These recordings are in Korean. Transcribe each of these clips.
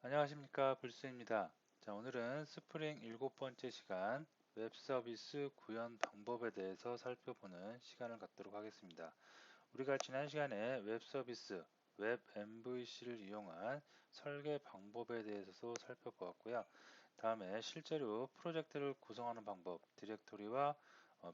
안녕하십니까, 불스입니다. 자, 오늘은 스프링 7번째 시간 웹 서비스 구현 방법에 대해서 살펴보는 시간을 갖도록 하겠습니다. 우리가 지난 시간에 웹 서비스, 웹 MVC를 이용한 설계 방법에 대해서 살펴보았고요. 다음에 실제로 프로젝트를 구성하는 방법, 디렉토리와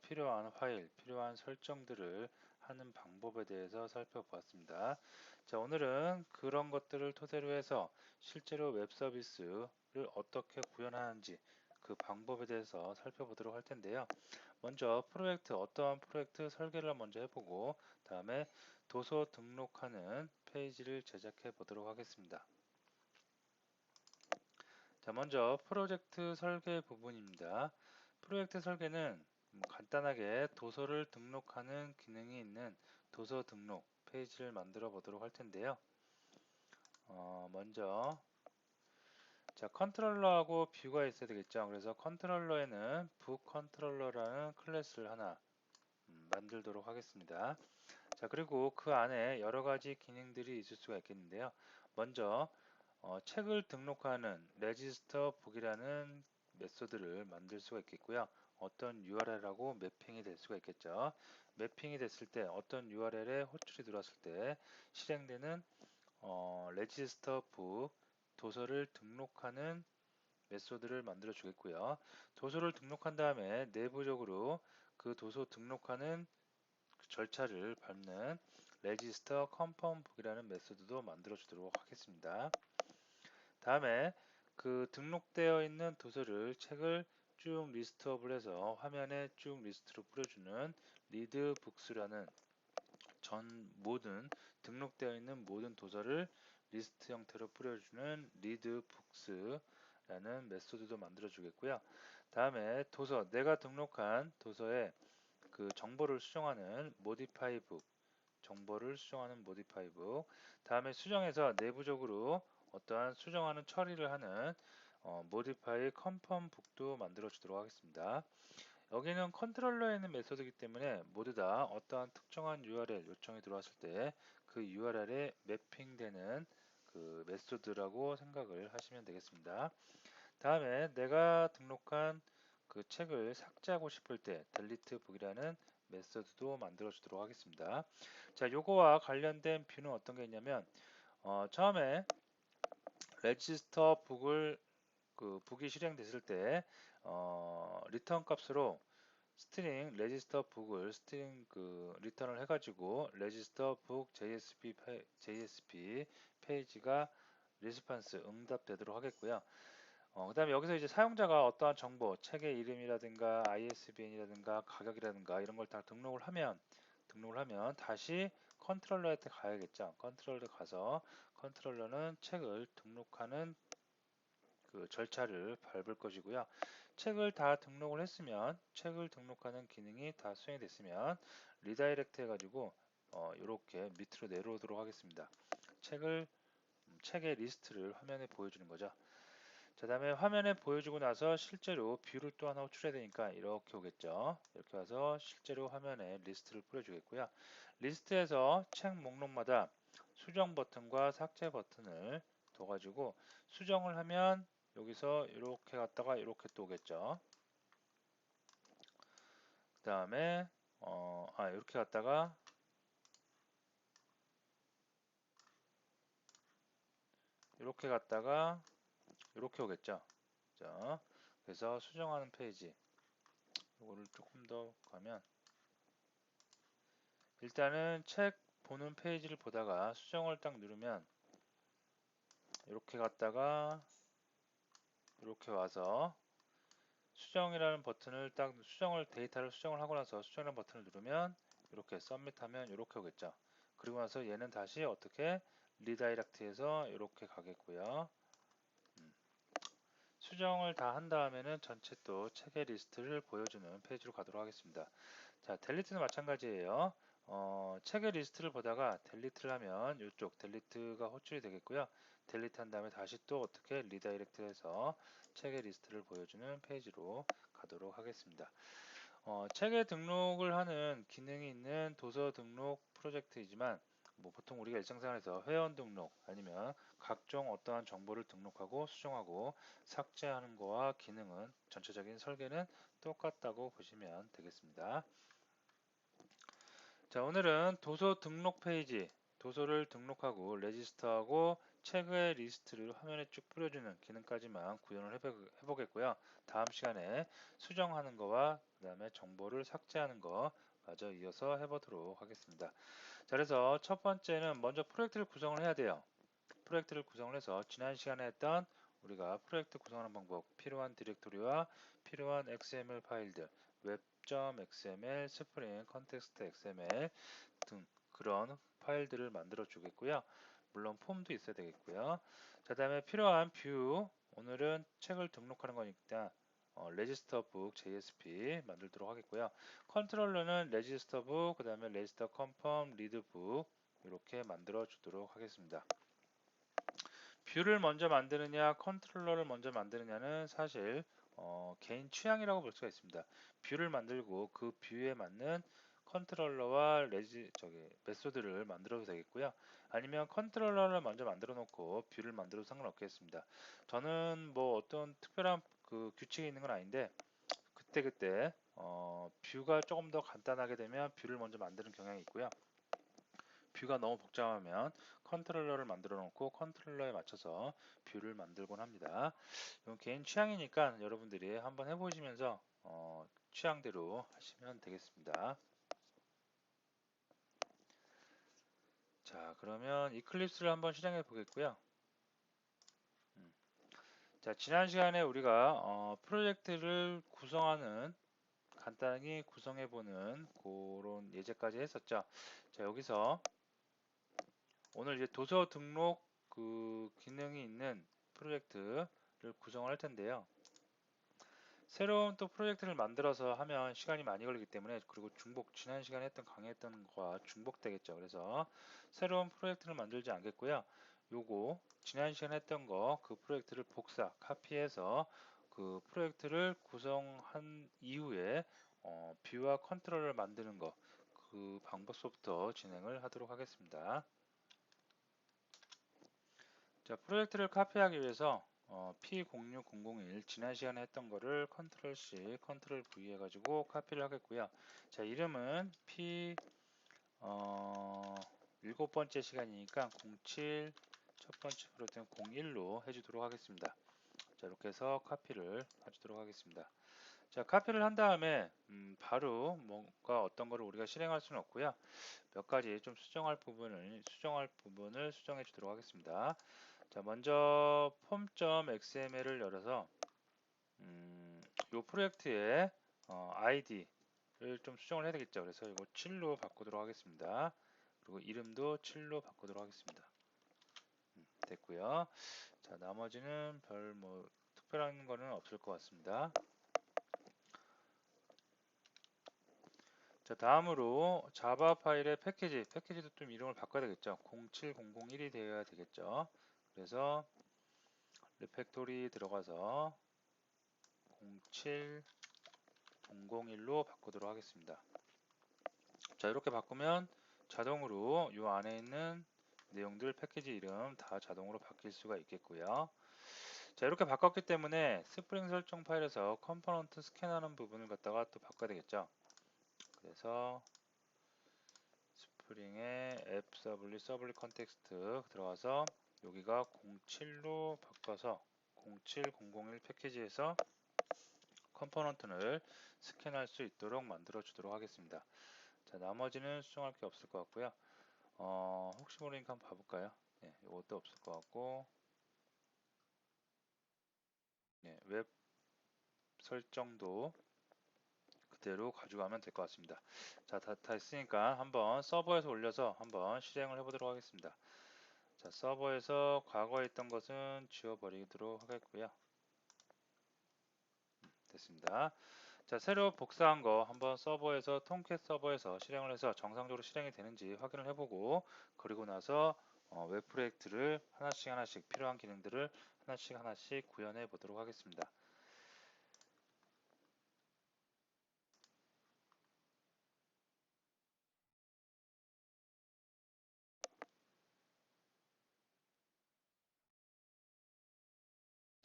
필요한 파일, 필요한 설정들을 하는 방법에 대해서 살펴보았습니다. 자, 오늘은 그런 것들을 토대로 해서 실제로 웹 서비스를 어떻게 구현하는지 그 방법에 대해서 살펴보도록 할 텐데요. 먼저 프로젝트, 어떠한 프로젝트 설계를 먼저 해보고 다음에 도서 등록하는 페이지를 제작해 보도록 하겠습니다. 자, 먼저 프로젝트 설계 부분입니다. 프로젝트 설계는 간단하게 도서를 등록하는 기능이 있는 도서 등록 페이지를 만들어 보도록 할 텐데요. 먼저 자, 컨트롤러하고 뷰가 있어야 되겠죠. 그래서 컨트롤러에는 북 컨트롤러라는 클래스를 하나 만들도록 하겠습니다. 자, 그리고 그 안에 여러 가지 기능들이 있을 수가 있겠는데요. 먼저 책을 등록하는 레지스터 북이라는 메소드를 만들 수가 있겠고요. 어떤 URL하고 매핑이 될 수가 있겠죠. 매핑이 됐을 때 어떤 URL에 호출이 들어왔을 때 실행되는 레지스터 북 도서를 등록하는 메소드를 만들어 주겠고요. 도서를 등록한 다음에 내부적으로 그 도서 등록하는 그 절차를 밟는 register confirm book이라는 메소드도 만들어 주도록 하겠습니다. 다음에 그 등록되어 있는 도서를 책을 쭉 리스트업을 해서 화면에 쭉 리스트로 뿌려주는 리드 북스라는 전 모든 등록되어 있는 모든 도서를 리스트 형태로 뿌려주는 리드 북스라는 메소드도 만들어 주겠고요. 다음에 도서, 내가 등록한 도서에 그 정보를 수정하는 modify book, 정보를 수정하는 modify book, 다음에 수정해서 내부적으로 어떠한 수정하는 처리를 하는 modify confirm book도 만들어 주도록 하겠습니다. 여기는 컨트롤러에 있는 메소드이기 때문에 모두 다 어떠한 특정한 URL 요청이 들어왔을 때 그 URL에 매핑되는 그 메소드라고 생각을 하시면 되겠습니다. 다음에 내가 등록한 그 책을 삭제하고 싶을 때 delete book이라는 메소드도 만들어 주도록 하겠습니다. 자, 요거와 관련된 뷰는 어떤 게 있냐면 처음에 register book을 그 북이 실행됐을 때 리턴 값으로 스트링 레지스터 북을 스트링 그 리턴을 해가지고 레지스터 북 JSP 페이지가 리스판스 응답되도록 하겠고요. 그 다음에 여기서 이제 사용자가 어떠한 정보, 책의 이름이라든가 ISBN이라든가 가격이라든가 이런 걸 다 등록을 하면 다시 컨트롤러한테 가야겠죠. 컨트롤러 가서 컨트롤러는 책을 등록하는 그 절차를 밟을 것이고요. 책을 다 등록을 했으면 책을 등록하는 기능이 다 수행이 됐으면 리다이렉트 해가지고 이렇게 밑으로 내려오도록 하겠습니다. 책의 리스트를 화면에 보여주는 거죠. 자, 다음에 화면에 보여주고 나서 실제로 뷰를 또 하나 호출해야 되니까 이렇게 오겠죠. 이렇게 와서 실제로 화면에 리스트를 뿌려주겠고요. 리스트에서 책 목록마다 수정 버튼과 삭제 버튼을 둬가지고 수정을 하면 여기서 이렇게 갔다가 이렇게 또 오겠죠. 그 다음에 이렇게 갔다가 이렇게 갔다가 이렇게 오겠죠. 자, 그래서 수정하는 페이지 이거를 조금 더 가면 일단은 책 보는 페이지를 보다가 수정을 딱 누르면 이렇게 갔다가 이렇게 와서 수정이라는 버튼을 딱 데이터를 수정을 하고 나서 수정이라는 버튼을 누르면 이렇게 서밋하면 이렇게 오겠죠. 그리고 나서 얘는 다시 어떻게 리다이렉트해서 이렇게 가겠고요. 수정을 다 한 다음에는 전체 또 책의 리스트를 보여주는 페이지로 가도록 하겠습니다. 자, 델리트는 마찬가지예요. 책의 리스트를 보다가 델리트를 하면 이쪽 델리트가 호출이 되겠고요. 델리트 한 다음에 다시 또 어떻게 리다이렉트 해서 책의 리스트를 보여주는 페이지로 가도록 하겠습니다. 책에 등록을 하는 기능이 있는 도서 등록 프로젝트이지만 뭐 보통 우리가 일상생활에서 회원 등록 아니면 각종 어떠한 정보를 등록하고 수정하고 삭제하는 거와 기능은 전체적인 설계는 똑같다고 보시면 되겠습니다. 자, 오늘은 도서 등록 페이지, 도서를 등록하고 레지스터하고 책의 리스트를 화면에 쭉 뿌려주는 기능까지만 구현을 해보겠고요. 다음 시간에 수정하는 거와 그 다음에 정보를 삭제하는 거 마저 이어서 해보도록 하겠습니다. 자, 그래서 첫 번째는 먼저 프로젝트를 구성을 해야 돼요. 프로젝트를 구성을 해서 지난 시간에 했던 우리가 프로젝트 구성하는 방법, 필요한 디렉토리와 필요한 XML 파일들, web.xml, 스프링, 컨텍스트 XML 등 그런 파일들을 만들어 주겠고요. 물론 폼도 있어야 되겠고요. 자, 다음에 필요한 뷰, 오늘은 책을 등록하는 거니까 register book JSP 만들도록 하겠고요. 컨트롤러는 register book, 그 다음에 register confirm read book 이렇게 만들어 주도록 하겠습니다. 뷰를 먼저 만드느냐 컨트롤러를 먼저 만드느냐는 사실 개인 취향이라고 볼 수가 있습니다. 뷰를 만들고 그 뷰에 맞는 컨트롤러와 메소드를 만들어도 되겠고요. 아니면 컨트롤러를 먼저 만들어 놓고 뷰를 만들어도 상관없겠습니다. 저는 뭐 어떤 특별한 그 규칙이 있는 건 아닌데 그때그때 뷰가 조금 더 간단하게 되면 뷰를 먼저 만드는 경향이 있고요. 뷰가 너무 복잡하면 컨트롤러를 만들어 놓고 컨트롤러에 맞춰서 뷰를 만들곤 합니다. 이건 개인 취향이니까 여러분들이 한번 해보시면서 취향대로 하시면 되겠습니다. 자, 그러면 이클립스를 한번 실행해 보겠고요. 자, 지난 시간에 우리가 프로젝트를 구성하는 간단히 구성해 보는 그런 예제까지 했었죠. 자, 여기서 오늘 이제 도서 등록 그 기능이 있는 프로젝트를 구성을 할 텐데요. 새로운 또 프로젝트를 만들어서 하면 시간이 많이 걸리기 때문에 그리고 지난 시간에 강의했던 거와 중복되겠죠. 그래서 새로운 프로젝트를 만들지 않겠고요. 요거 지난 시간에 했던 거 그 프로젝트를 카피해서 그 프로젝트를 구성한 이후에 뷰와 컨트롤을 만드는 거 그 방법부터 진행을 하도록 하겠습니다. 자, 프로젝트를 카피하기 위해서 P06001 지난 시간에 했던 거를 컨트롤 C, 컨트롤 V 해가지고 카피를 하겠고요. 자, 이름은 P 일곱 번째 시간이니까 07 첫 번째 프로젝트는 01로 해주도록 하겠습니다. 자, 이렇게 해서 카피를 해주도록 하겠습니다. 자, 카피를 한 다음에 바로 뭔가 어떤 거를 우리가 실행할 수는 없고요. 몇 가지 좀 수정할 부분을 수정해 주도록 하겠습니다. 자, 먼저 폼.xml을 열어서 이 프로젝트의 id를 좀 수정을 해야 되겠죠. 그래서 이거 7로 바꾸도록 하겠습니다. 그리고 이름도 7로 바꾸도록 하겠습니다. 됐고요. 자, 나머지는 별 뭐 특별한 거는 없을 것 같습니다. 자, 다음으로 자바 파일의 패키지도 좀 이름을 바꿔야 되겠죠. 07001이 되어야 되겠죠. 그래서 리팩토리 들어가서 07001로 바꾸도록 하겠습니다. 자, 이렇게 바꾸면 자동으로 이 안에 있는 내용들 패키지 이름 다 자동으로 바뀔 수가 있겠고요. 자, 이렇게 바꿨기 때문에 스프링 설정 파일에서 컴포넌트 스캔하는 부분을 갖다가 또 바꿔야 되겠죠. 그래서 스프링의 앱 서블리 컨텍스트 들어가서 여기가 07로 바꿔서 07001 패키지에서 컴포넌트를 스캔할 수 있도록 만들어 주도록 하겠습니다. 자, 나머지는 수정할 게 없을 것 같고요. 혹시 모르니까 한번 봐볼까요? 네, 이것도 없을 것 같고, 네, 웹 설정도 그대로 가져가면 될 것 같습니다. 자, 다 했으니까 한번 서버에서 올려서 한번 실행을 해보도록 하겠습니다. 자, 서버에서 과거에 있던 것은 지워버리도록 하겠고요. 됐습니다. 자, 새로 복사한 거 한번 서버에서 통캣 서버에서 실행을 해서 정상적으로 실행이 되는지 확인을 해보고 그리고 나서 웹 프로젝트를 하나씩 필요한 기능들을 하나씩 구현해 보도록 하겠습니다.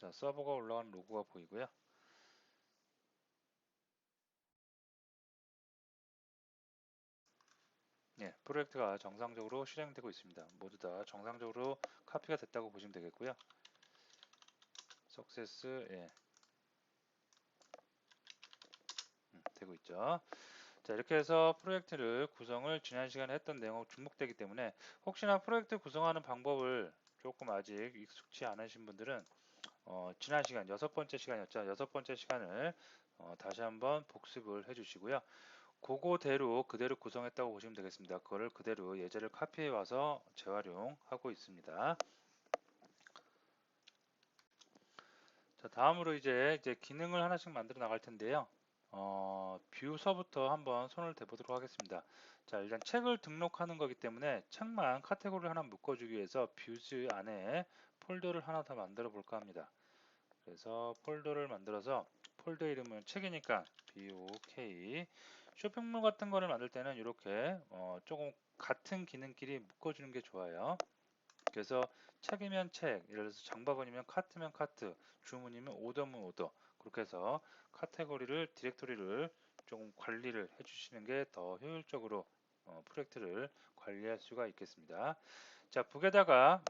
자, 서버가 올라가는 로고가 보이고요. 예, 프로젝트가 정상적으로 실행되고 있습니다. 모두 다 정상적으로 카피가 됐다고 보시면 되겠고요. 석세스, 예, 되고 있죠. 자, 이렇게 해서 프로젝트를 구성을 지난 시간에 했던 내용하고 중복되기 때문에 혹시나 프로젝트 구성하는 방법을 조금 아직 익숙치 않으신 분들은 지난 시간 6번째 시간이었죠. 6번째 시간을 다시 한번 복습을 해주시고요. 그대로 구성했다고 보시면 되겠습니다. 그거를 그대로 예제를 카피해 와서 재활용하고 있습니다. 자, 다음으로 이제 기능을 하나씩 만들어 나갈 텐데요. 뷰서부터 한번 손을 대보도록 하겠습니다. 자, 일단 책을 등록하는 거기 때문에 책만 카테고리를 하나 묶어주기 위해서 뷰즈 안에 폴더를 하나 더 만들어 볼까 합니다. 그래서 폴더를 만들어서 폴더 이름은 책이니까 BOK. 쇼핑몰 같은 거를 만들 때는 이렇게 조금 같은 기능끼리 묶어주는 게 좋아요. 그래서 책이면 책, 예를 들어서 장바구니면 카트면 카트, 주문이면 오더면 오더. 그렇게 해서 카테고리를, 디렉토리를 조금 관리를 해주시는 게 더 효율적으로 프로젝트를 관리할 수가 있겠습니다. 자, 북에다가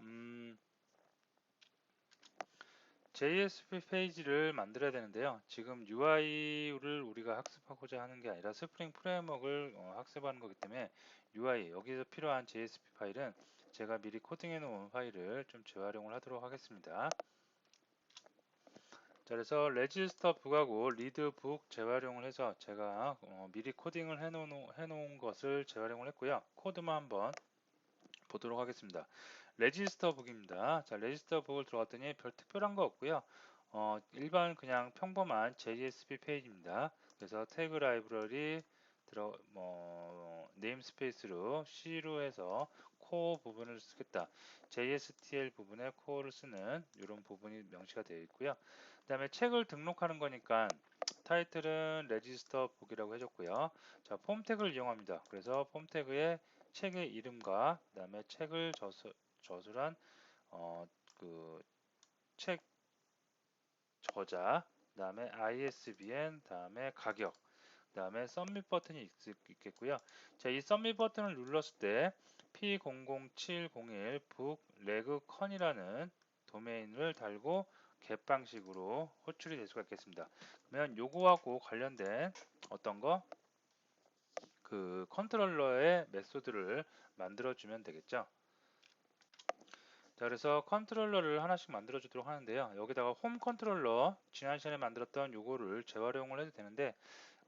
JSP 페이지를 만들어야 되는데요. 지금 UI를 우리가 학습하고자 하는 게 아니라 스프링 프레임워크를 학습하는 거기 때문에 UI, 여기서 필요한 JSP 파일은 제가 미리 코딩해 놓은 파일을 좀 재활용을 하도록 하겠습니다. 자, 그래서 레지스터 북하고 리드 북 재활용을 해서 제가 미리 코딩을 해놓은 것을 재활용을 했고요. 코드만 한번 보도록 하겠습니다. 레지스터 북입니다. 자, 레지스터 북을 들어갔더니 별 특별한 거 없고요. 일반 그냥 평범한 JSP 페이지입니다. 그래서 태그 라이브러리 네임스페이스로 C로 해서 코어 부분을 쓰겠다. JSTL 부분에 코어를 쓰는 이런 부분이 명시가 되어 있고요. 그 다음에 책을 등록하는 거니까 타이틀은 레지스터 북이라고 해줬고요. 자, 폼 태그를 이용합니다. 그래서 폼 태그에 책의 이름과 그 다음에 책을 저술한 그 책 저자, 그 다음에 ISBN, 다음에 가격, 그 다음에 서밋 버튼이 있겠고요. 자, 이 서밋 버튼을 눌렀을 때 P00701 북 레그컨이라는 도메인을 달고 겟 방식으로 호출이 될 수가 있겠습니다. 그러면 요거하고 관련된 어떤 거? 그 컨트롤러의 메소드를 만들어 주면 되겠죠. 자, 그래서 컨트롤러를 하나씩 만들어 주도록 하는데요. 여기다가 홈 컨트롤러 지난 시간에 만들었던 요거를 재활용을 해도 되는데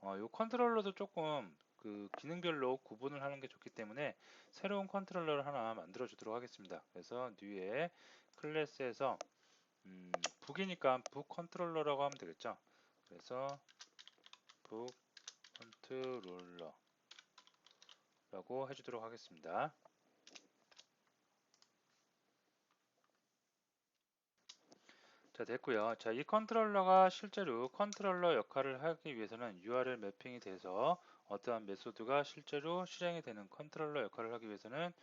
요 컨트롤러도 조금 그 기능별로 구분을 하는 게 좋기 때문에 새로운 컨트롤러를 하나 만들어 주도록 하겠습니다. 그래서 뉴에 클래스에서 북이니까 북 컨트롤러라고 하면 되겠죠. 그래서 북 컨트롤러라고 해주도록 하겠습니다. 자, 됐고요. 자, 이 컨트롤러가 실제로 컨트롤러 역할을 하기 위해서는 URL 매핑이 돼서 어떠한 메소드가 실제로 실행이 되는 컨트롤러 역할을 하기 위해서는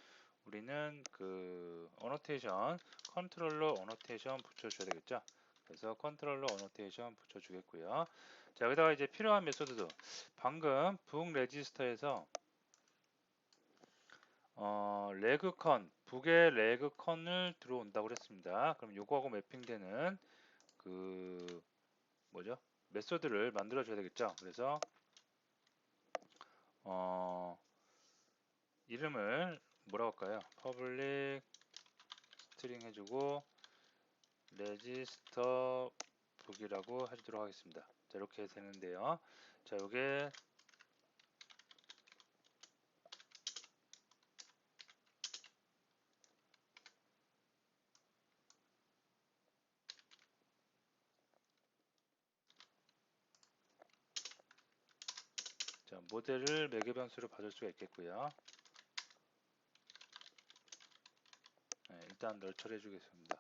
우리는 그 어노테이션, 컨트롤러 어노테이션 붙여줘야 되겠죠. 그래서 컨트롤러 어노테이션 붙여주겠고요. 자, 여기다가 이제 필요한 메소드도 방금 북 레지스터에서 레그컨, 북의 레그컨을 들어온다고 그랬습니다. 그럼 요거하고 매핑되는 그 뭐죠? 메소드를 만들어 줘야 되겠죠. 그래서 이름을 뭐라고 할까요? public string 해주고 register book이라고 해주도록 하겠습니다. 자, 이렇게 되는데요. 자, 요게 자, 모델을 매개 변수로 받을 수가 있겠고요. 네, 일단 널처리 해주겠습니다.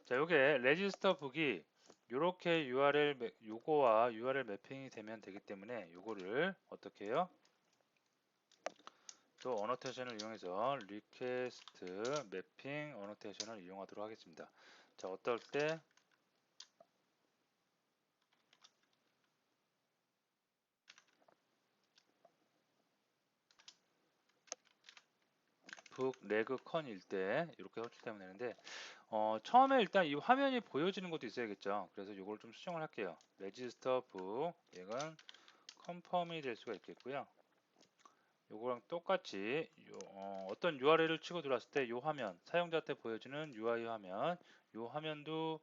자, 요게 register book이 요렇게 요거와 URL 매핑이 되면 되기 때문에 요거를 어떻게 해요? 또 어노테이션을 이용해서 리퀘스트 매핑 어노테이션을 이용하도록 하겠습니다. 자, 어떨 때 북 레그 컨일 때 이렇게 호출되면 되는데 처음에 일단 이 화면이 보여지는 것도 있어야겠죠. 그래서 이걸 좀 수정을 할게요. 레지스터 북 얘가 컨펌이 될 수가 있겠고요. 요거랑 똑같이 어떤 URL을 치고 들어왔을 때 이 화면 사용자한테 보여주는 UI 화면 이 화면도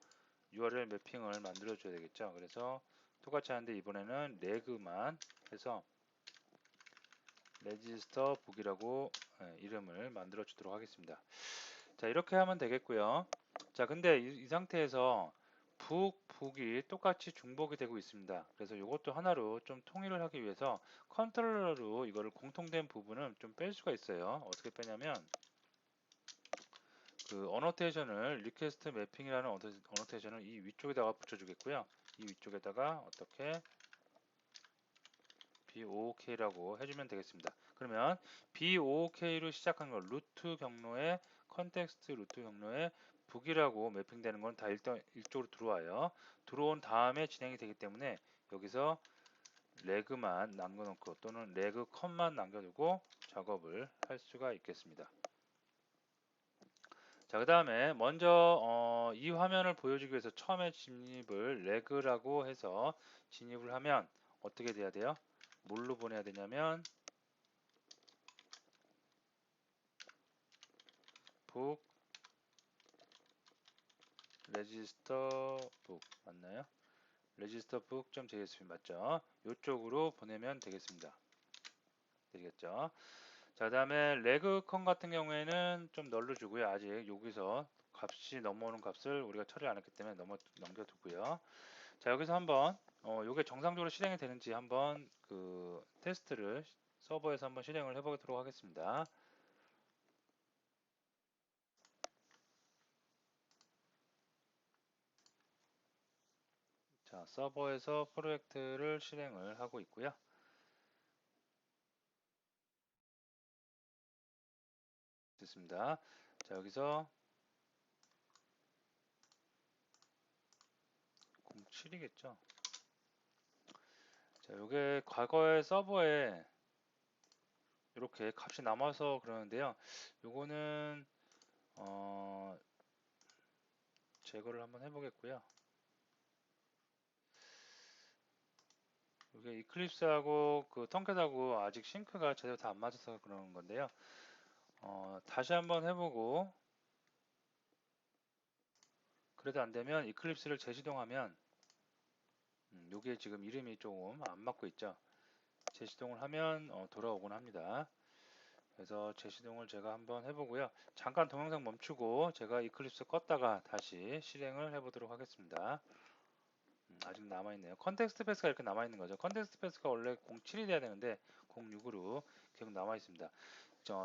URL 매핑을 만들어 줘야 되겠죠. 그래서 똑같이 하는데 이번에는 레그만 해서 레지스터 북이라고 이름을 만들어 주도록 하겠습니다. 자, 이렇게 하면 되겠고요. 자, 근데 이 상태에서 북이 똑같이 중복이 되고 있습니다. 그래서 이것도 하나로 좀 통일을 하기 위해서 컨트롤러로 이거를 공통된 부분은 좀 뺄 수가 있어요. 어떻게 빼냐면 그 어노테이션을 리퀘스트 매핑이라는 어노테이션을 이 위쪽에다가 붙여주겠고요. 이 위쪽에다가 어떻게 BOOK라고 해주면 되겠습니다. 그러면 BOOK로 시작한 거 루트 경로에 컨텍스트 루트 경로에 북이라고 매핑되는 건 다 일단 이쪽으로 들어와요. 들어온 다음에 진행이 되기 때문에 여기서 레그만 남겨놓고 또는 레그 컷만 남겨두고 작업을 할 수가 있겠습니다. 자, 그 다음에 먼저 이 화면을 보여주기 위해서 처음에 진입을 레그라고 해서 진입을 하면 어떻게 돼야 돼요? 뭘로 보내야 되냐면 북 레지스터 북 맞나요? 레지스터 북.jsp 맞죠? 이쪽으로 보내면 되겠습니다. 되겠죠? 자, 그다음에 레그컨 같은 경우에는 좀 널러주고요. 아직 여기서 값이 넘어오는 값을 우리가 처리 안 했기 때문에 넘겨두고요. 자, 여기서 한번 요게 정상적으로 실행이 되는지 한번 그 테스트를 서버에서 한번 실행을 해보도록 하겠습니다. 자, 서버에서 프로젝트를 실행을 하고 있고요. 됐습니다. 자, 여기서 07이겠죠. 자, 요게 과거의 서버에 이렇게 값이 남아서 그러는데요. 요거는 제거를 한번 해보겠고요. 이게 이클립스하고 그 텅캣하고 아직 싱크가 제대로 다 안 맞아서 그러는 건데요. 다시 한번 해보고 그래도 안 되면 이클립스를 재시동하면 요게 지금 이름이 조금 안 맞고 있죠. 재시동을 하면 돌아오곤 합니다. 그래서 재시동을 제가 한번 해보고요. 잠깐 동영상 멈추고 제가 이클립스 껐다가 다시 실행을 해보도록 하겠습니다. 아직 남아있네요. 컨텍스트 패스가 이렇게 남아있는 거죠. 컨텍스트 패스가 원래 07이 돼야 되는데 06으로 계속 남아있습니다.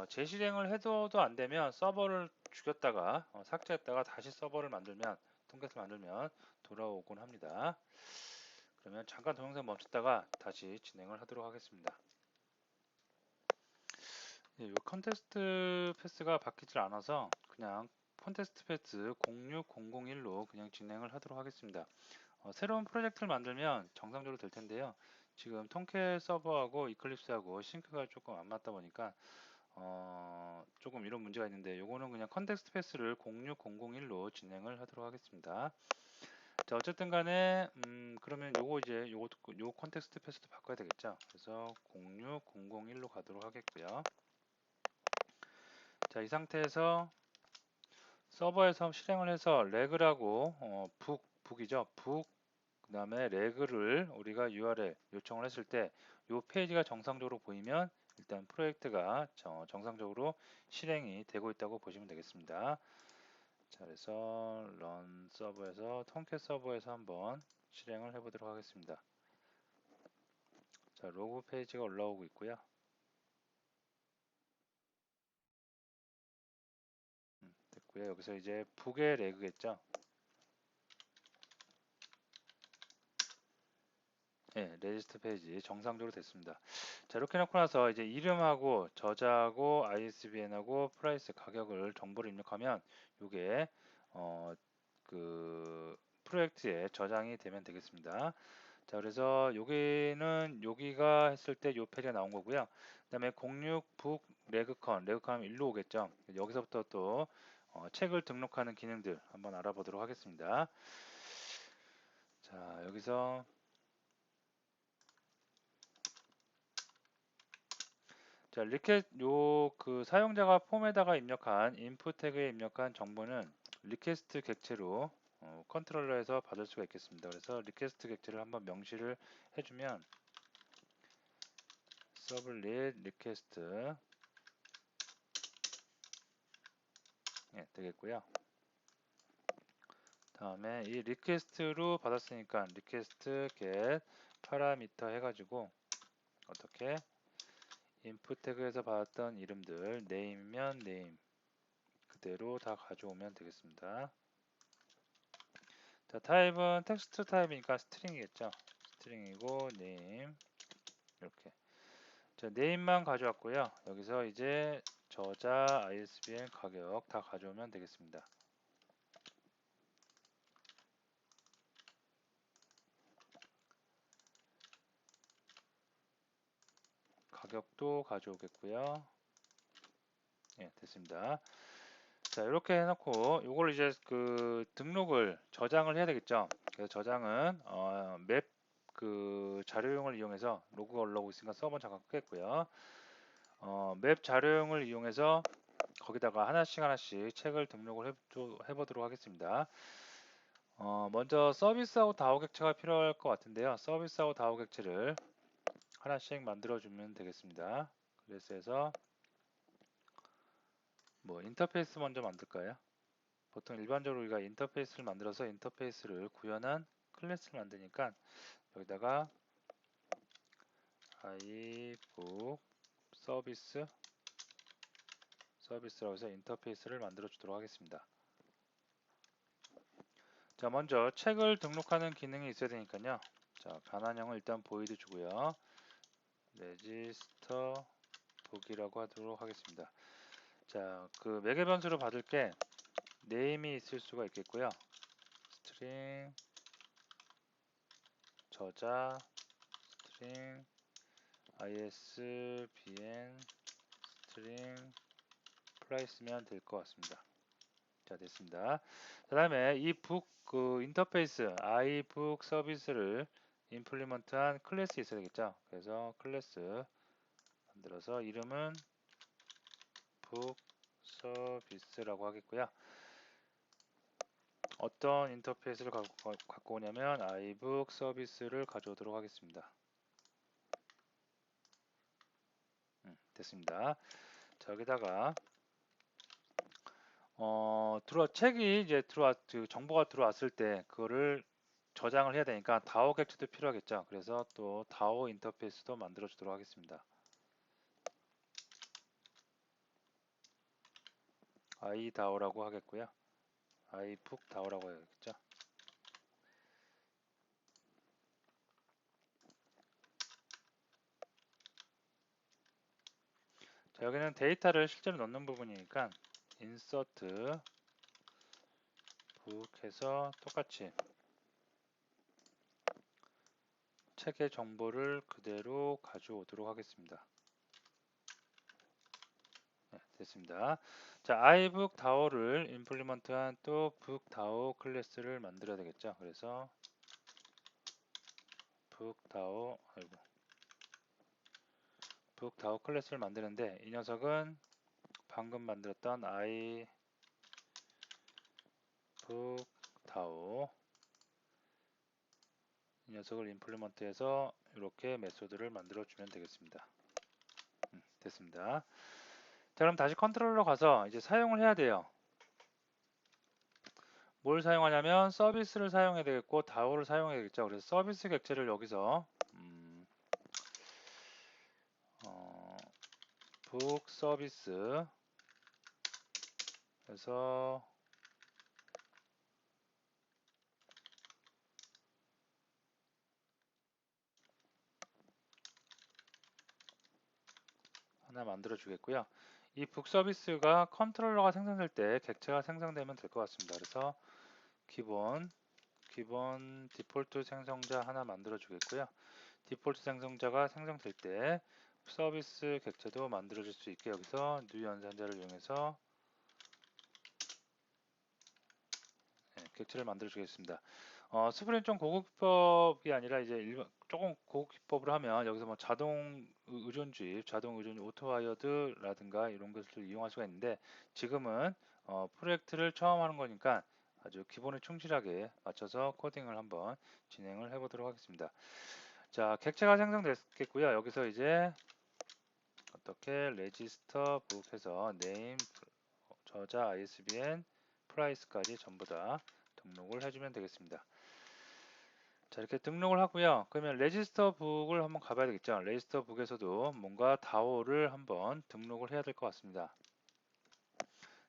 재실행을 해도 안 되면 서버를 죽였다가 삭제했다가 다시 서버를 만들면 통계를 만들면 돌아오곤 합니다. 그러면 잠깐 동영상 멈췄다가 다시 진행을 하도록 하겠습니다. 이 컨테스트 패스가 바뀌질 않아서 그냥 컨테스트 패스 06001로 그냥 진행을 하도록 하겠습니다. 새로운 프로젝트를 만들면 정상적으로 될 텐데요. 지금 통캣 서버하고 이클립스하고 싱크가 조금 안 맞다 보니까 조금 이런 문제가 있는데 요거는 그냥 컨텍스트 패스를 06001로 진행을 하도록 하겠습니다. 자, 어쨌든 간에 그러면 요거 이제 요 컨텍스트 패스도 바꿔야 되겠죠. 그래서 06001로 가도록 하겠고요. 자, 이 상태에서 서버에서 실행을 해서 레그라고 북이죠. 그 다음에 레그를 우리가 URL 요청을 했을 때 이 페이지가 정상적으로 보이면 일단 프로젝트가 정상적으로 실행이 되고 있다고 보시면 되겠습니다. 자, 그래서 런 서버에서 통캣 서버에서 한번 실행을 해보도록 하겠습니다. 자, 로그 페이지가 올라오고 있고요. 됐고요. 여기서 이제 북의 레그겠죠. 네, 레지스트 페이지 정상적으로 됐습니다. 자, 이렇게 놓고 나서 이제 이름하고 저자하고 ISBN하고 프라이스 가격을 정보를 입력하면 이게 그 프로젝트에 저장이 되면 되겠습니다. 자, 그래서 여기는 여기가 했을 때 이 페이지가 나온 거고요. 그다음에 06북 레그컴 일로 오겠죠. 여기서부터 또 책을 등록하는 기능들 한번 알아보도록 하겠습니다. 자, 여기서 자, 그 사용자가 폼에다가 입력한 인풋 태그에 입력한 정보는 리퀘스트 객체로 컨트롤러에서 받을 수가 있겠습니다. 그래서 리퀘스트 객체를 한번 명시를 해주면 서블릿 리퀘스트 되겠고요. 다음에 이 리퀘스트로 받았으니까 리퀘스트 get 파라미터 해가지고 어떻게 인풋 태그에서 받았던 이름들 name이면 name 그대로 다 가져오면 되겠습니다. 자, 타입은 텍스트 타입이니까 스트링이겠죠. 스트링이고 name 이렇게. 자, name만 가져왔고요. 여기서 이제 저자, ISBN, 가격 다 가져오면 되겠습니다. 가격도 가져오겠고요. 예, 됐습니다. 자, 이렇게 해놓고 이걸 이제 그 등록을 저장을 해야 되겠죠. 그래서 저장은 맵 그 자료용을 이용해서 로그가 올라오고 있으니까 서버 잠깐 끄겠고요. 맵 자료용을 이용해서 거기다가 하나씩 책을 등록을 해보도록 하겠습니다. 먼저 서비스하고 다오 객체가 필요할 것 같은데요. 서비스하고 다오 객체를 하나씩 만들어주면 되겠습니다. 클래스에서 뭐 인터페이스 먼저 만들까요? 보통 일반적으로 우리가 인터페이스를 만들어서 인터페이스를 구현한 클래스를 만드니까 여기다가 ibook 서비스라고 해서 인터페이스를 만들어 주도록 하겠습니다. 자, 먼저 책을 등록하는 기능이 있어야 되니까요. 자, 변환형을 일단 보이드 주고요. 레지스터 북이라고 하도록 하겠습니다. 자, 그 매개 변수로 받을 게 name이 있을 수가 있겠고요. 스트링 저자 스트링 ISBN 스트링 플라이스면 될 것 같습니다. 자, 됐습니다. 그 다음에 이 북 그 인터페이스 ibook 서비스를 임플리먼트한 클래스 있어야 되겠죠. 그래서 클래스 만들어서 이름은 북 서비스라고 하겠고요. 어떤 인터페이스를 갖고 오냐면 ibook 서비스를 가져오도록 하겠습니다. 됐습니다. 자, 여기다가 책이 이제 그 정보가 들어왔을 때 그거를 저장을 해야 되니까 다오 객체도 필요하겠죠. 그래서 또 다오 인터페이스도 만들어 주도록 하겠습니다. iDAO라고 하겠고요. ibook DAO라고 해야겠죠. 자, 여기는 데이터를 실제로 넣는 부분이니까 insert book 해서 똑같이 책의 정보를 그대로 가져오도록 하겠습니다. 네, 됐습니다. 자, ibook DAO를 임플리먼트한 또 book DAO 클래스를 만들어야 되겠죠. 그래서 book DAO 클래스를 만드는데 이 녀석은 방금 만들었던 ibook DAO 이 녀석을 임플리먼트해서 이렇게 메소드를 만들어 주면 되겠습니다. 됐습니다. 자, 그럼 다시 컨트롤러 가서 이제 사용을 해야 돼요. 뭘 사용하냐면 서비스를 사용해야 되겠고 DAO를 사용해야 되겠죠. 그래서 서비스 객체를 여기서 book 서비스 해서 하나 만들어 주겠고요. 이 북 서비스가 컨트롤러가 생성될 때 객체가 생성되면 될 것 같습니다. 그래서 기본 디폴트 생성자 하나 만들어 주겠고요. 디폴트 생성자가 생성될 때 서비스 객체도 만들어줄 수 있게 여기서 new 연산자를 이용해서 객체를 만들어 주겠습니다. 스프링 좀 고급 기법이 아니라 이제 조금 고급 기법으로 하면 여기서 뭐 자동 의존주입, 자동 의존 오토와이어드라든가 이런 것을 이용할 수가 있는데 지금은 프로젝트를 처음 하는 거니까 아주 기본에 충실하게 맞춰서 코딩을 한번 진행을 해보도록 하겠습니다. 자, 객체가 생성됐겠고요. 여기서 이제 어떻게 register book 해서 name, 저자, ISBN, price까지 전부 다 등록을 해주면 되겠습니다. 자, 이렇게 등록을 하고요. 그러면 레지스터 북을 한번 가봐야 되겠죠. 레지스터 북에서도 뭔가 다오를 한번 등록을 해야 될 것 같습니다.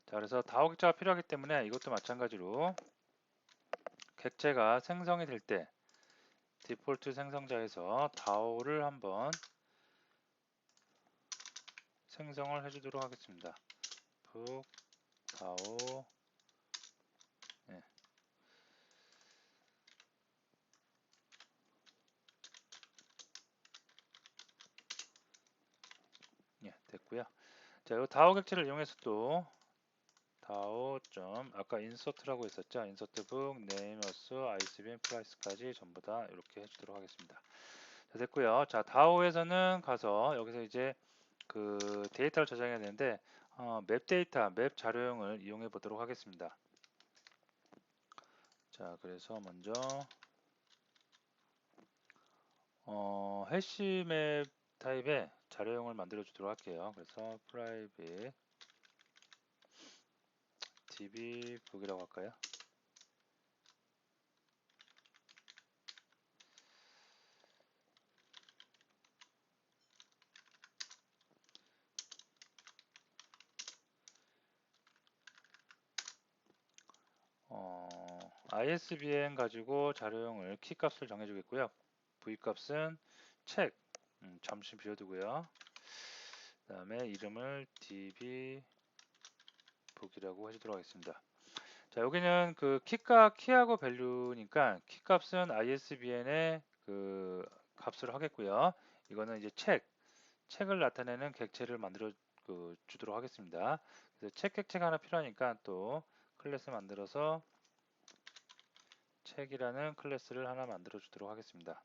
자, 그래서 다오 객체가 필요하기 때문에 이것도 마찬가지로 객체가 생성이 될 때 디폴트 생성자에서 다오를 한번 생성을 해주도록 하겠습니다. 북 다오 네. 예, 됐고요. 자, 이 다오 객체를 이용해서 또 다오 점 아까 인서트라고 했었죠. 인서트 북 네임 어스 ISBN 프라이스까지 전부 다 이렇게 해주도록 하겠습니다. 자, 됐고요. 자, 다오에서는 가서 여기서 이제 그 데이터를 저장해야 되는데 맵 데이터, 맵 자료형을 이용해 보도록 하겠습니다. 자, 그래서 먼저 해시맵 타입의 자료형을 만들어 주도록 할게요. 그래서 private dbbook이라고 할까요? ISBN 가지고 자료형을 키값을 정해주겠고요. V값은 책, 잠시 비워두고요. 그 다음에 이름을 dbbook이라고 해주도록 하겠습니다. 자, 여기는 그 키하고 밸류니까 키값은 ISBN의 그 값으로 하겠고요. 이거는 이제 책을 나타내는 객체를 만들어 주도록 하겠습니다. 그래서 책 객체가 하나 필요하니까 또 클래스 만들어서 책이라는 클래스를 하나 만들어 주도록 하겠습니다.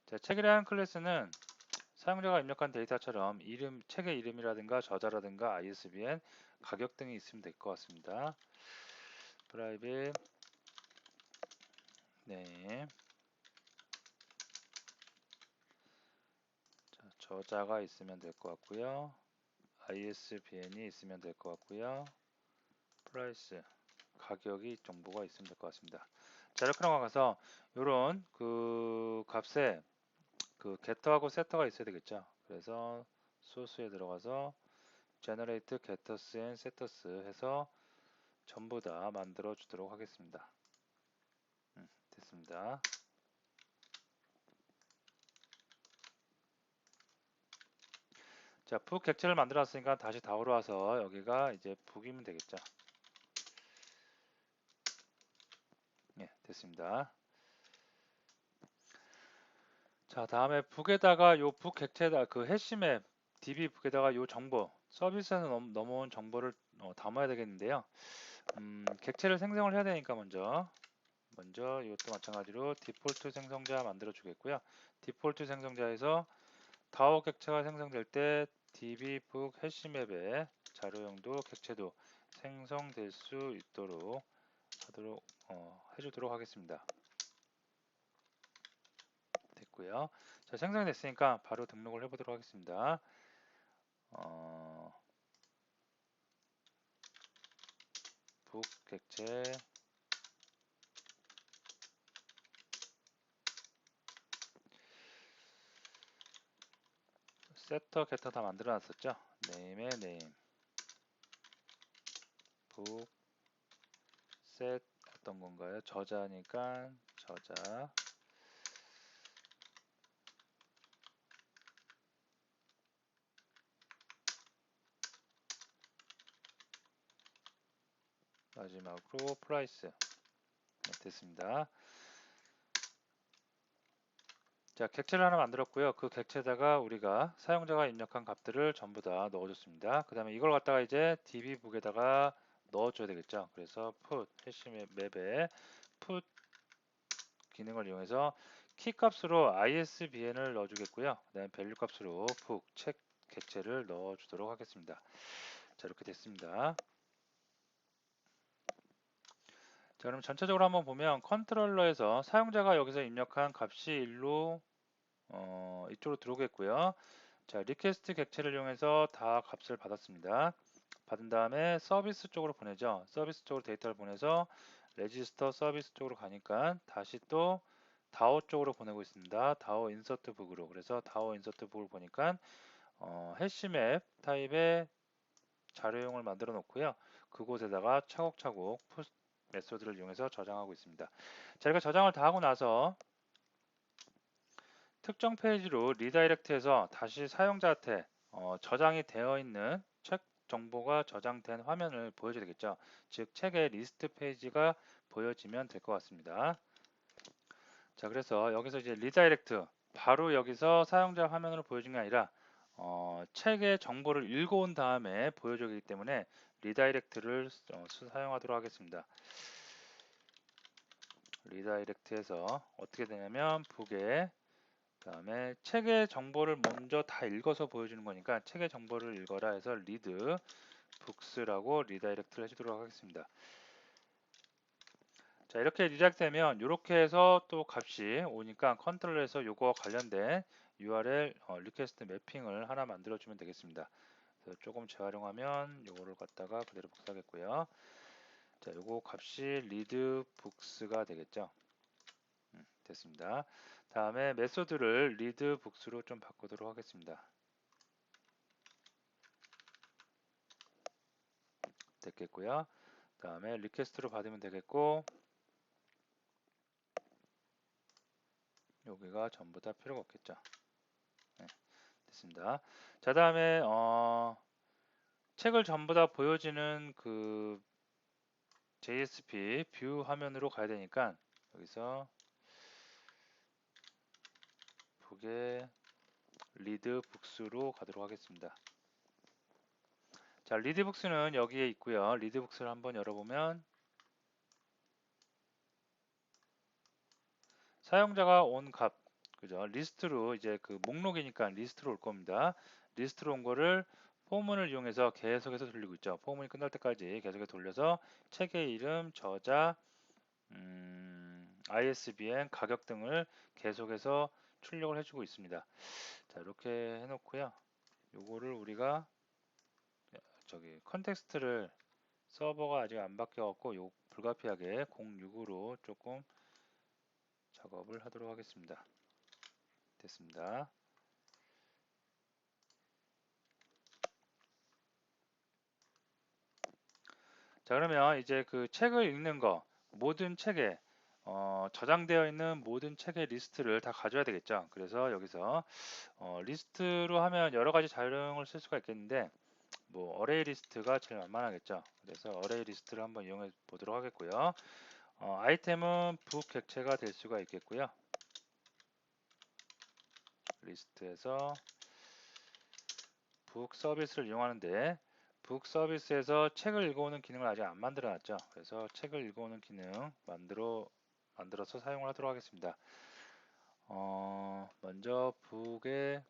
자, 책이라는 클래스는 사용자가 입력한 데이터처럼 책의 이름이라든가 저자라든가 ISBN, 가격 등이 있으면 될 것 같습니다. private name 자, 저자가 있으면 될 것 같고요. ISBN이 있으면 될 것 같고요. price 가격이 정보가 있으면 될 것 같습니다. 자, 이렇게 넘어가서 이런 그 값에 그 getter하고 setter가 있어야 되겠죠. 그래서 소스에 들어가서 generate getters and setters 해서 전부 다 만들어 주도록 하겠습니다. 됐습니다. 자, 북 객체를 만들었으니까 다시 다오로 와서 여기가 이제 북이면 되겠죠. 예, 됐습니다. 자, 다음에 북에다가 요 북 객체에다 그 해시맵 DB 북에다가 요 정보 서비스에서 넘어온 정보를 담아야 되겠는데요. 객체를 생성을 해야 되니까 먼저 이것도 마찬가지로 디폴트 생성자 만들어 주겠고요. 디폴트 생성자에서 다오 객체가 생성될 때 dbbook 해시맵의 자료형도 객체도 생성될 수 있도록 해주도록 하겠습니다. 됐고요. 자, 생성이 됐으니까 바로 등록을 해보도록 하겠습니다. book 객체 세터 게터 다 만들어 놨었죠. 네임의 네임 book set 어떤 건가요? 저자니까 저자 마지막으로 프라이스 네, 됐습니다. 자, 객체를 하나 만들었고요. 그 객체에다가 우리가 사용자가 입력한 값들을 전부 다 넣어줬습니다. 그 다음에 이걸 갖다가 이제 dbbook에다가 넣어줘야 되겠죠. 그래서 put 해시 맵에 put 기능을 이용해서 키 값으로 isbn을 넣어주겠고요. 그 다음에 value 값으로 book 책 객체를 넣어주도록 하겠습니다. 자, 이렇게 됐습니다. 자, 그럼 전체적으로 한번 보면 컨트롤러에서 사용자가 여기서 입력한 값이 일로 이쪽으로 들어오겠고요. 자, 리퀘스트 객체를 이용해서 다 값을 받았습니다. 받은 다음에 서비스 쪽으로 보내죠. 서비스 쪽으로 데이터를 보내서 레지스터 서비스 쪽으로 가니까 다시 또 다오 쪽으로 보내고 있습니다. 다오 인서트 북으로. 그래서 다오 인서트 북을 보니까 해시맵 타입의 자료용을 만들어 놓고요. 그곳에다가 차곡차곡 푸시 메소드를 이용해서 저장하고 있습니다. 자, 이렇게 저장을 다 하고 나서 특정 페이지로 리다이렉트해서 다시 사용자한테 저장이 되어 있는 책 정보가 저장된 화면을 보여줘야 되겠죠. 즉 책의 리스트 페이지가 보여지면 될 것 같습니다. 자, 그래서 여기서 이제 리다이렉트 바로 여기서 사용자 화면으로 보여준 게 아니라 책의 정보를 읽어온 다음에 보여주기 때문에 리다이렉트를 사용하도록 하겠습니다. 리다이렉트에서 어떻게 되냐면 북에 그다음에 책의 정보를 먼저 다 읽어서 보여주는 거니까 책의 정보를 읽어라 해서 read books라고 리다이렉트를 해주도록 하겠습니다. 자, 이렇게 리다이렉트 되면 이렇게 해서 또 값이 오니까 컨트롤에서 요거와 관련된 URL 리퀘스트 매핑을 하나 만들어 주면 되겠습니다. 그래서 조금 재활용하면 요거를 갖다가 그대로 복사하겠고요. 자, 요거 값이 read books가 되겠죠. 됐습니다. 다음에 메소드를 read books로 좀 바꾸도록 하겠습니다. 됐겠고요. 다음에 리퀘스트로 받으면 되겠고 여기가 전부 다 필요가 없겠죠. 네, 됐습니다. 자, 다음에 책을 전부 다 보여지는 그 JSP 뷰 화면으로 가야 되니까 여기서 북에 리드 북스로 가도록 하겠습니다. 자, 리드 북스는 여기에 있고요. 리드 북스를 한번 열어보면 사용자가 온 값, 그죠? 리스트로 이제 그 목록이니까 리스트로 올 겁니다. 리스트로 온 거를 포문을 이용해서 계속해서 돌리고 있죠. 포문이 끝날 때까지 계속해서 돌려서 책의 이름, 저자, ISBN, 가격 등을 계속해서 출력을 해주고 있습니다. 자, 이렇게 해놓고요. 요거를 우리가 저기 컨텍스트를 서버가 아직 안 바뀌어갖고 요 불가피하게 06으로 조금 작업을 하도록 하겠습니다. 됐습니다. 자, 그러면 이제 그 책을 읽는 거, 모든 책에 저장되어 있는 모든 책의 리스트를 다 가져야 되겠죠. 그래서 여기서 리스트로 하면 여러 가지 자료용을 쓸 수가 있겠는데 뭐 어레이 리스트가 제일 만만하겠죠. 그래서 어레이 리스트를 한번 이용해 보도록 하겠고요. 아이템은 북 객체가 될 수가 있겠고요. 리스트에서 북 서비스를 이용하는데 북 서비스에서 책을 읽어오는 기능을 아직 안 만들어 놨죠. 그래서 책을 읽어오는 기능 만들어서 사용을 하도록 하겠습니다. 먼저 북의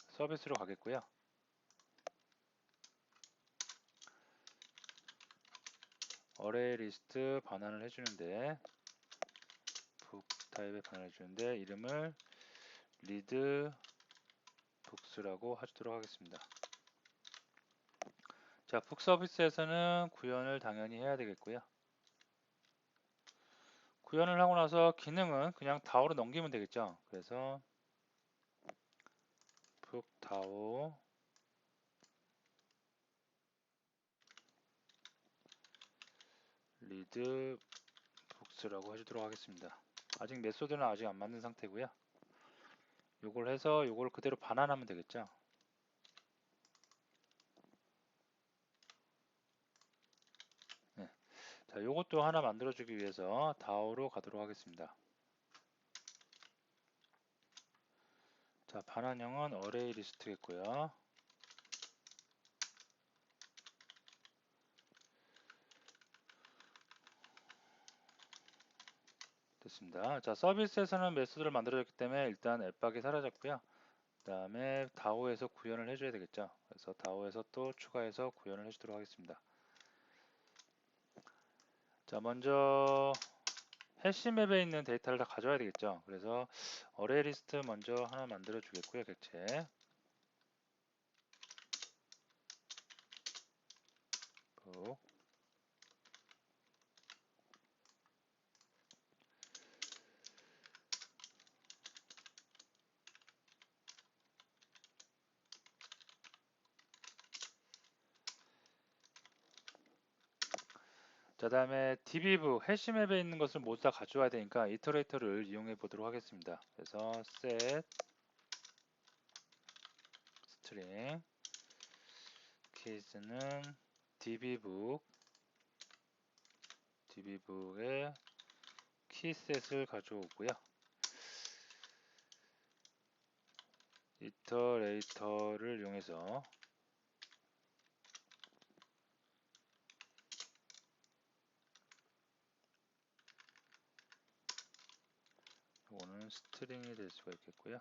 서비스로 가겠고요. 어레이 리스트 반환을 해주는데 북 타입에 반환해 주는데 이름을 리드 북스라고 하도록 하겠습니다. 자, 북 서비스에서는 구현을 당연히 해야 되겠고요. 구현을 하고 나서 기능은 그냥 다오로 넘기면 되겠죠. 그래서 북 다오 리드 북스라고 해주도록 하겠습니다. 아직 메소드는 아직 안 만든 상태고요. 요걸 해서 요걸 그대로 반환하면 되겠죠. 네. 자, 요것도 하나 만들어주기 위해서 다오로 가도록 하겠습니다. 자, 반환형은 어레이 리스트겠고요. 됐습니다. 자, 서비스에서는 메소드를 만들어줬기 때문에 일단 앱박이 사라졌고요. 그 다음에 다오에서 구현을 해줘야 되겠죠. 그래서 다오에서 또 추가해서 구현을 해주도록 하겠습니다. 자, 먼저 해시맵에 있는 데이터를 다 가져와야 되겠죠. 그래서 어레이 리스트 먼저 하나 만들어 주겠고요. 객체 book. 자, 다음에 dbbook 해시맵에 있는 것을 모두 다 가져와야 되니까 이터레이터를 이용해 보도록 하겠습니다. 그래서 set string keys는 dbbook의 키셋을 가져오고요. 이터레이터를 이용해서 이거는 스트링이 될 수가 있겠고요.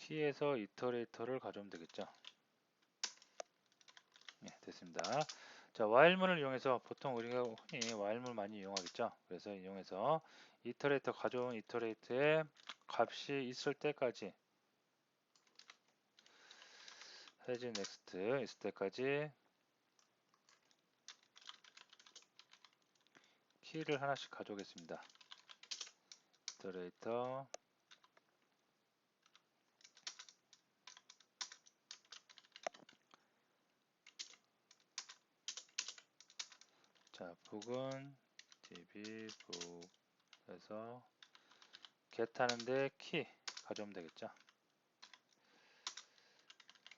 키에서 이터레이터를 가져오면 되겠죠. 네, 됐습니다. 자, while문을 이용해서 보통 우리가 흔히 while문 많이 이용하겠죠. 그래서 이용해서 이터레이터 가져온 이터레이터의 값이 있을 때까지 has next 있을 때까지 키를 하나씩 가져오겠습니다. 이터레이터 자, book은 dbbook에서 get 하는데 키 가져오면 되겠죠.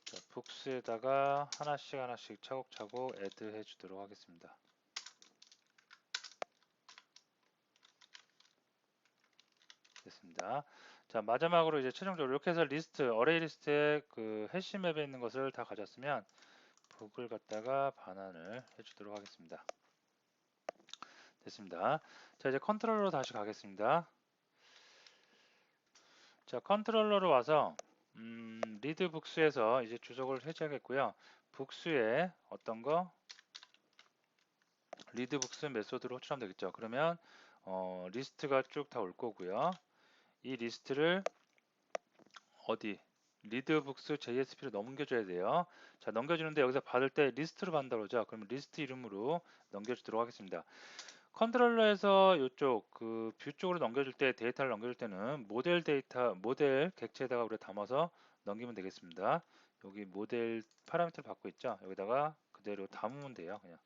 자, books에다가 하나씩 차곡차곡 add 해주도록 하겠습니다. 됐습니다. 자, 마지막으로 이제 최종적으로 이렇게 해서 리스트, 어레이 리스트에 그 해시맵에 있는 것을 다 가졌으면 book을 갖다가 반환을 해주도록 하겠습니다. 됐습니다. 자, 이제 컨트롤러로 다시 가겠습니다. 자, 컨트롤러로 와서 리드 북스에서 이제 주석을 해제하겠고요. 북스에 어떤 거? 리드 북스 메소드로 호출하면 되겠죠. 그러면 리스트가 쭉 다 올 거고요. 이 리스트를 어디? 리드북스 JSP로 넘겨줘야 돼요. 자, 넘겨주는데 여기서 받을 때 리스트로 받는다고 그러죠. 그러면 리스트 이름으로 넘겨주도록 하겠습니다. 컨트롤러에서 이쪽 그 뷰 쪽으로 넘겨줄 때 데이터를 넘겨줄 때는 모델 데이터, 모델 객체에다가 우리가 담아서 넘기면 되겠습니다. 여기 모델 파라미터를 받고 있죠. 여기다가 그대로 담으면 돼요. 그냥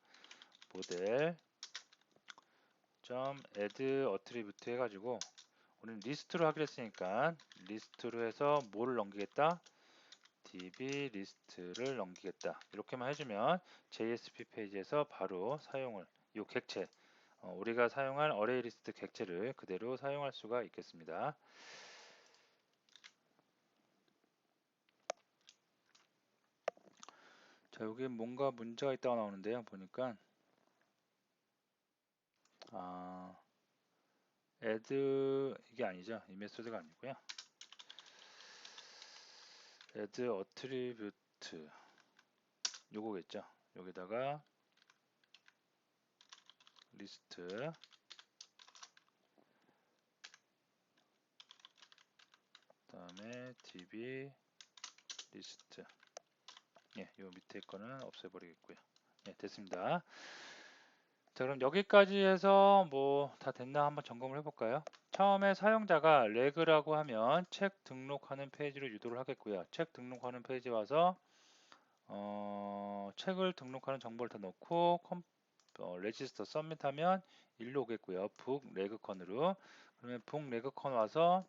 모델 add attribute 해가지고 우리는 리스트로 하기로 했으니까 리스트로 해서 뭐를 넘기겠다? db 리스트를 넘기겠다. 이렇게만 해주면 JSP 페이지에서 바로 사용을 이 객체 우리가 사용할 어레이 리스트 객체를 그대로 사용할 수가 있겠습니다. 자, 여기 뭔가 문제가 있다고 나오는데요. 보니까 add 이게 아니죠. 이 메소드가 아니고요. add attribute 요거겠죠. 여기다가 리스트 그다음에 db 리스트 예, 요 밑에 거는 없애버리겠고요. 예, 됐습니다. 자, 그럼 여기까지 해서 뭐 다 됐나 한번 점검을 해볼까요? 처음에 사용자가 레그라고 하면 책 등록하는 페이지로 유도를 하겠고요. 책 등록하는 페이지 와서 책을 등록하는 정보를 다 넣고 레지스터 서밋하면 일로 오겠고요. 북 레그컨으로 그러면 북 레그컨 와서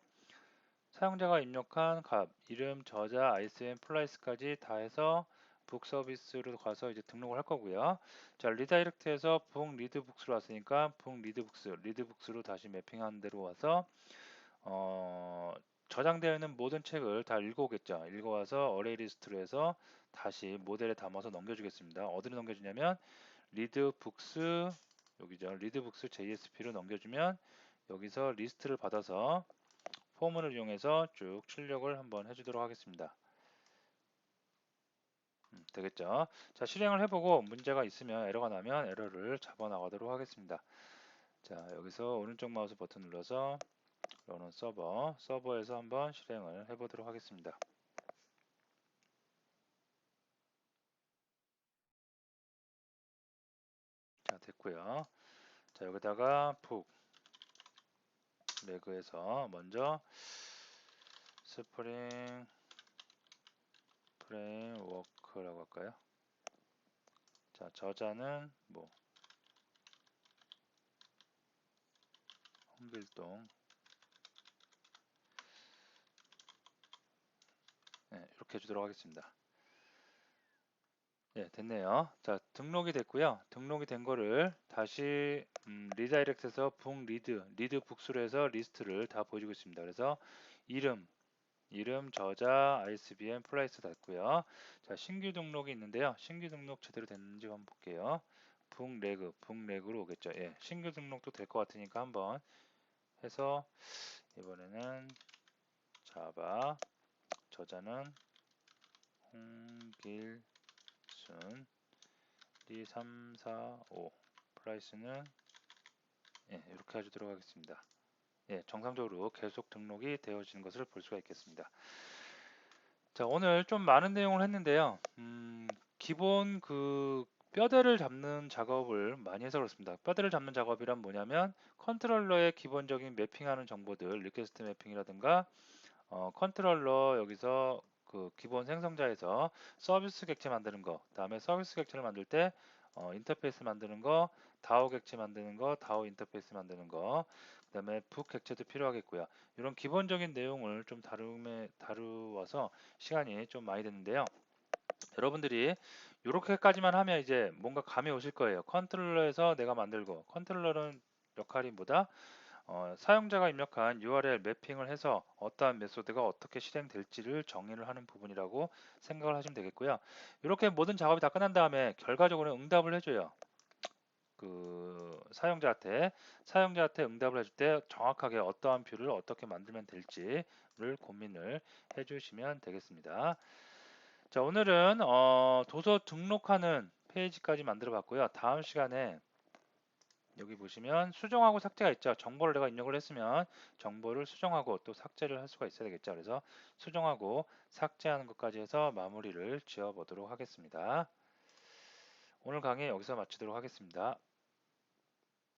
사용자가 입력한 값, 이름, 저자, ISBN, 플라이스까지 다 해서 북 서비스로 가서 이제 등록을 할 거고요. 자, 리다이렉트에서 북 리드북스로 왔으니까 북 리드북스, 리드북스로 다시 매핑한 대로 와서 저장되어 있는 모든 책을 다 읽어오겠죠. 읽어와서 어레이 리스트로 해서 다시 모델에 담아서 넘겨주겠습니다. 어디로 넘겨주냐면 리드북스, 여기죠. 리드북스 JSP로 넘겨주면 여기서 리스트를 받아서 포문을 이용해서 쭉 출력을 한번 해주도록 하겠습니다. 되겠죠. 자, 실행을 해보고 문제가 있으면 에러가 나면 에러를 잡아나가도록 하겠습니다. 자, 여기서 오른쪽 마우스 버튼 눌러서 러는 서버에서 한번 실행을 해보도록 하겠습니다. 자, 됐고요. 자, 여기다가 북 레그에서 먼저 스프링 프레임워크라고 할까요? 자, 저자는 뭐 홍길동, 네, 이렇게 해주도록 하겠습니다. 네, 됐네요. 자, 등록이 됐고요. 등록이 된 거를 다시 리다이렉트에서 북 리드 북수로 해서 리스트를 다 보여주고 있습니다. 그래서 이름, 저자, ISBN, 플레이스 닫고요. 자, 신규 등록이 있는데요. 신규 등록 제대로 됐는지 한번 볼게요. 북 레그로 오겠죠. 예, 신규 등록도 될 것 같으니까 한번 해서 이번에는 자바, 저자는 홍길순, 2, 3, 4, 5, 프라이스는 예, 이렇게 해주도록 하겠습니다. 예, 정상적으로 계속 등록이 되어지는 것을 볼 수가 있겠습니다. 자, 오늘 좀 많은 내용을 했는데요. 기본 그 뼈대를 잡는 작업을 많이 해서 그렇습니다. 뼈대를 잡는 작업이란 뭐냐면 컨트롤러의 기본적인 매핑하는 정보들, 리퀘스트 매핑이라든가 컨트롤러 여기서 그 기본 생성자에서 서비스 객체 만드는 거, 다음에 서비스 객체를 만들 때 인터페이스 만드는 거, 다오 객체 만드는 거, 다오 인터페이스 만드는 거, 그 다음에 북 객체도 필요하겠고요. 이런 기본적인 내용을 좀 다루어서 시간이 좀 많이 됐는데요. 여러분들이 이렇게까지만 하면 이제 뭔가 감이 오실 거예요. 컨트롤러에서 내가 만들고, 컨트롤러는 역할이 뭐다? 사용자가 입력한 URL 매핑을 해서 어떠한 메소드가 어떻게 실행될지를 정의를 하는 부분이라고 생각을 하시면 되겠고요. 이렇게 모든 작업이 다 끝난 다음에 결과적으로 응답을 해줘요. 그 사용자한테 응답을 해줄 때 정확하게 어떠한 뷰를 어떻게 만들면 될지를 고민을 해주시면 되겠습니다. 자, 오늘은 도서 등록하는 페이지까지 만들어 봤고요. 다음 시간에 여기 보시면 수정하고 삭제가 있죠. 정보를 내가 입력을 했으면 정보를 수정하고 또 삭제를 할 수가 있어야 되겠죠. 그래서 수정하고 삭제하는 것까지 해서 마무리를 지어 보도록 하겠습니다. 오늘 강의 여기서 마치도록 하겠습니다.